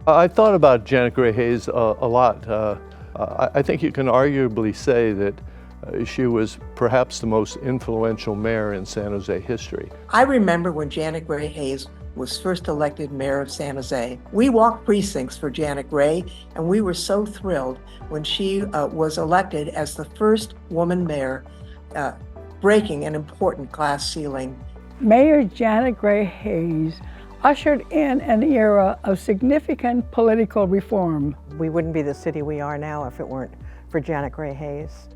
I thought about Janet Gray Hayes a lot. I think you can arguably say that she was perhaps the most influential mayor in San Jose history. I remember when Janet Gray Hayes was first elected mayor of San Jose. We walked precincts for Janet Gray, and we were so thrilled when she was elected as the first woman mayor, breaking an important glass ceiling. Mayor Janet Gray Hayes ushered in an era of significant political reform. We wouldn't be the city we are now if it weren't for Janet Gray Hayes.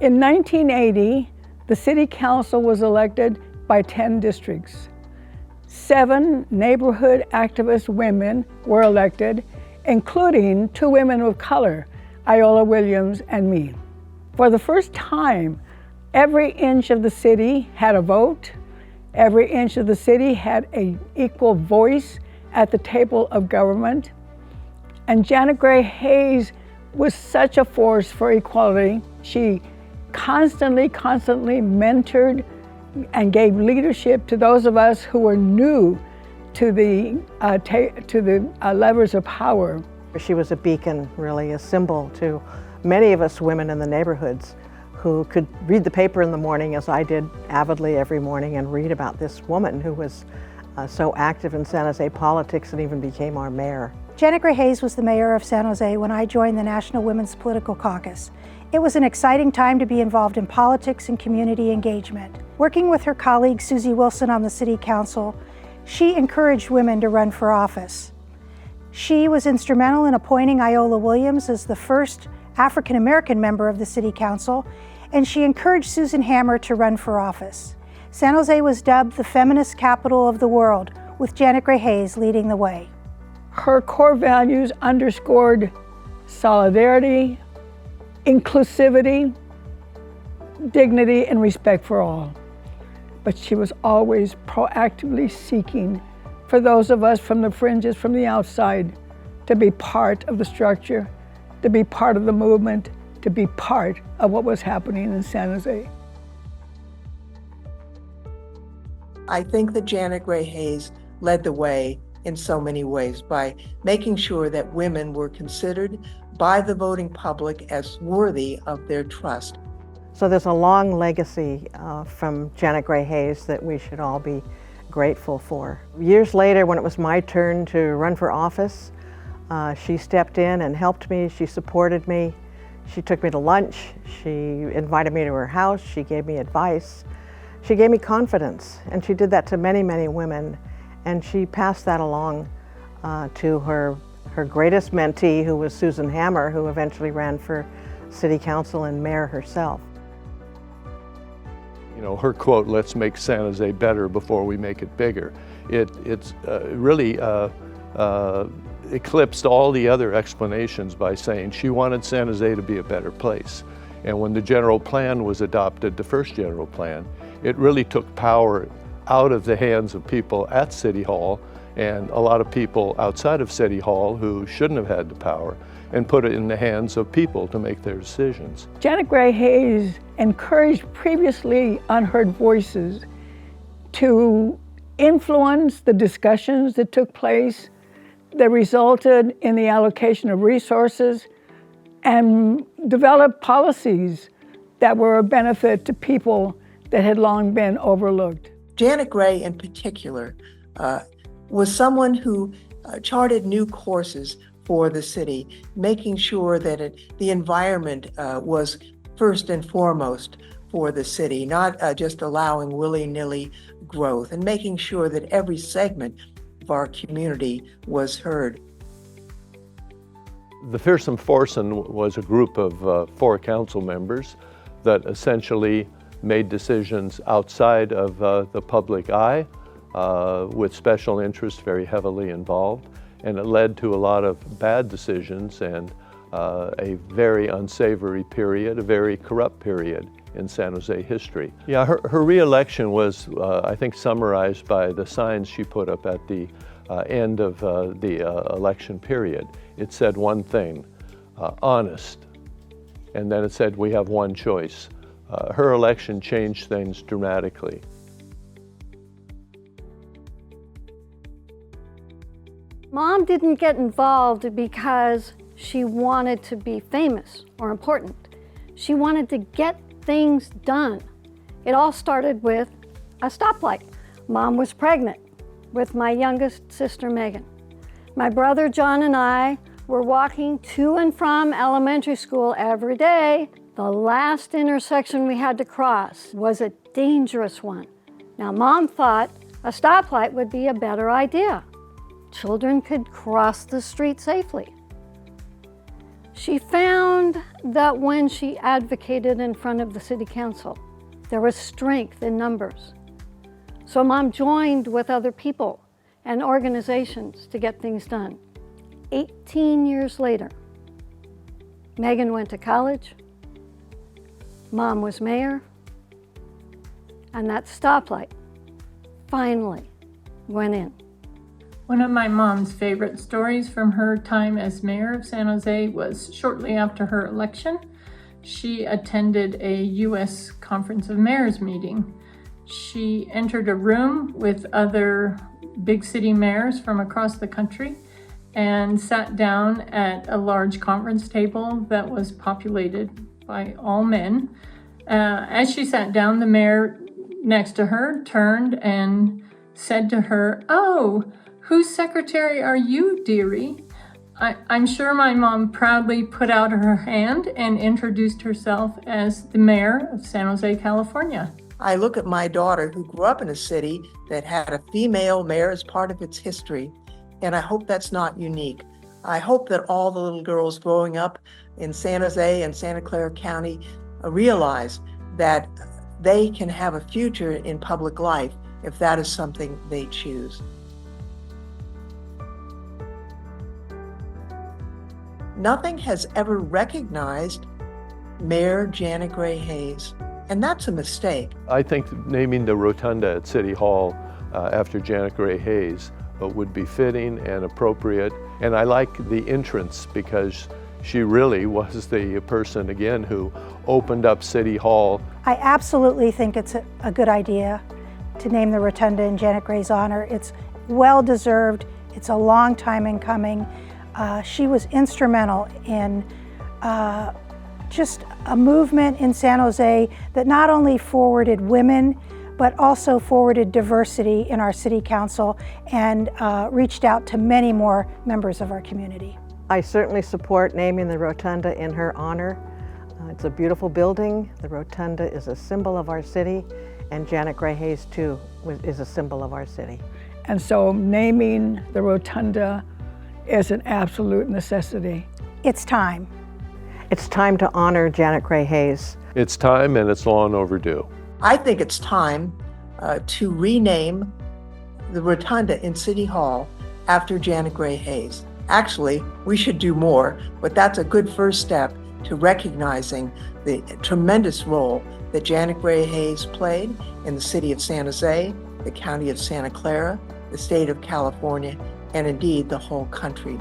In 1980, the City Council was elected by 10 districts. 7 neighborhood activist women were elected, including 2 women of color, Iola Williams and me. For the first time, every inch of the city had a vote. Every inch of the city had an equal voice at the table of government. And Janet Gray Hayes was such a force for equality. She constantly mentored and gave leadership to those of us who were new to the levers of power. She was a beacon, really, a symbol to many of us women in the neighborhoods who could read the paper in the morning, as I did avidly every morning, and read about this woman who was so active in San Jose politics and even became our mayor. Janet Gray Hayes was the mayor of San Jose when I joined the National Women's Political Caucus. It was an exciting time to be involved in politics and community engagement. Working with her colleague Susie Wilson on the City Council, she encouraged women to run for office. She was instrumental in appointing Iola Williams as the first African American member of the City Council, and she encouraged Susan Hammer to run for office. San Jose was dubbed the feminist capital of the world, with Janet Gray Hayes leading the way. Her core values underscored solidarity, inclusivity, dignity, and respect for all. But she was always proactively seeking for those of us from the fringes, from the outside, to be part of the structure, to be part of the movement, to be part of what was happening in San Jose. I think that Janet Gray Hayes led the way in so many ways by making sure that women were considered by the voting public as worthy of their trust. So there's a long legacy from Janet Gray Hayes that we should all be grateful for. Years later, when it was my turn to run for office, she stepped in and helped me. She supported me. She took me to lunch. She invited me to her house. She gave me advice. She gave me confidence, and she did that to many, many women. And she passed that along to her greatest mentee, who was Susan Hammer, who eventually ran for city council and mayor herself. You know, her quote, "Let's make San Jose better before we make it bigger," it's really eclipsed all the other explanations by saying she wanted San Jose to be a better place. And when the general plan was adopted, the first general plan, it really took power out of the hands of people at City Hall and a lot of people outside of City Hall who shouldn't have had the power, and put it in the hands of people to make their decisions. Janet Gray Hayes encouraged previously unheard voices to influence the discussions that took place that resulted in the allocation of resources and develop policies that were a benefit to people that had long been overlooked. Janet Gray in particular was someone who charted new courses for the city, making sure that the environment was first and foremost for the city, not just allowing willy-nilly growth, and making sure that every segment of our community was heard. The Fearsome Foursome was a group of 4 council members that essentially made decisions outside of the public eye, with special interests very heavily involved, and it led to a lot of bad decisions and a very unsavory period, a very corrupt period in San Jose history. Yeah, her re-election was, I think, summarized by the signs she put up at the end of the election period. It said one thing, honest, and then it said we have one choice. Her election changed things dramatically. Mom didn't get involved because she wanted to be famous or important. She wanted to get things done. It all started with a stoplight. Mom was pregnant with my youngest sister, Megan. My brother John and I were walking to and from elementary school every day. The last intersection we had to cross was a dangerous one. Now, Mom thought a stoplight would be a better idea. Children could cross the street safely. She found that when she advocated in front of the city council, there was strength in numbers. So Mom joined with other people and organizations to get things done. 18 years later, Megan went to college, Mom was mayor, and that stoplight finally went in. One of my mom's favorite stories from her time as mayor of San Jose was shortly after her election. She attended a U.S. Conference of Mayors meeting. She entered a room with other big city mayors from across the country and sat down at a large conference table that was populated by all men. As she sat down, the mayor next to her turned and said to her, "Oh, whose secretary are you, dearie?" I'm sure my mom proudly put out her hand and introduced herself as the mayor of San Jose, California. I look at my daughter who grew up in a city that had a female mayor as part of its history, and I hope that's not unique. I hope that all the little girls growing up in San Jose and Santa Clara County realize that they can have a future in public life if that is something they choose. Nothing has ever recognized Mayor Janet Gray Hayes, and that's a mistake. I think naming the rotunda at City Hall after Janet Gray Hayes would be fitting and appropriate. And I like the entrance because she really was the person, again, who opened up City Hall. I absolutely think it's a good idea to name the rotunda in Janet Gray's honor. It's well deserved. It's a long time in coming. She was instrumental in just a movement in San Jose that not only forwarded women, but also forwarded diversity in our city council and reached out to many more members of our community. I certainly support naming the rotunda in her honor. It's a beautiful building. The rotunda is a symbol of our city, and Janet Gray Hayes, too, is a symbol of our city. And so naming the rotunda is an absolute necessity. It's time. It's time to honor Janet Gray Hayes. It's time, and it's long overdue. I think it's time to rename the rotunda in City Hall after Janet Gray Hayes. Actually, we should do more, but that's a good first step to recognizing the tremendous role that Janet Gray Hayes played in the city of San Jose, the county of Santa Clara, the state of California, and indeed the whole country.